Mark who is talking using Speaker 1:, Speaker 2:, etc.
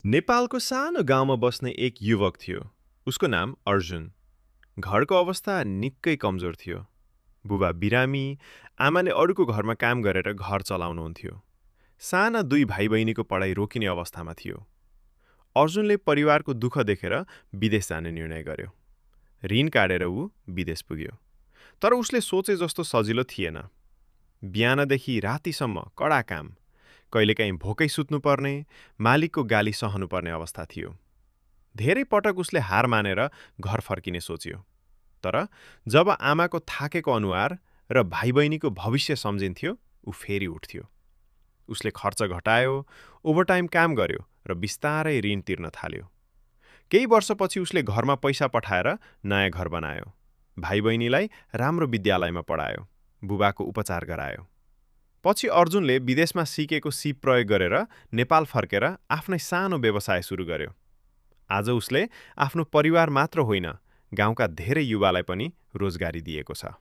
Speaker 1: नेपालको सानो गाउँमा बस्ने एक युवक थियो। उसको नाम अर्जुन। घरको अवस्था निकै कमजोर थियो। बुबा बिरामी, आमाले अरूको घरमा काम गरेर घर चलाउनुहुन्थ्यो। साना दुई भाइ बहिनीको पढाइ रोकिने अवस्थामा थियो। अर्जुनले परिवारको दुःख देखेर विदेश जाने निर्णय गर्यो। ऋण काटेर ऊ विदेश पुग्यो। तर उसले सोचे जस्तो सजिलो थिएन। बिहानदेखि रातिसम्म कडा काम, कहिलेकाहीँ भोकै सुत्नुपर्ने, मालिकको गाली सहनुपर्ने अवस्था थियो। धेरै पटक उसले हार मानेर घर फर्किने सोच्यो। तर जब आमाको थाकेको अनुहार र भाइ बहिनीको भविष्य सम्झिन्थ्यो, ऊ फेरि उठ्थ्यो। उसले खर्च घटायो, ओभरटाइम काम गर्यो र बिस्तारै ऋण तिर्न थाल्यो। केही वर्षपछि उसले घरमा पैसा पठाएर नयाँ घर बनायो। भाइ बहिनीलाई राम्रो विद्यालयमा पढायो। बुबाको उपचार गरायो। पछि अर्जुनले विदेशमा सिकेको सिप प्रयोग गरेर नेपाल फर्केर आफ्नै सानो व्यवसाय सुरु गर्यो। आज उसले आफ्नो परिवार मात्र होइन, गाउँका धेरै युवालाई पनि रोजगारी दिएको छ।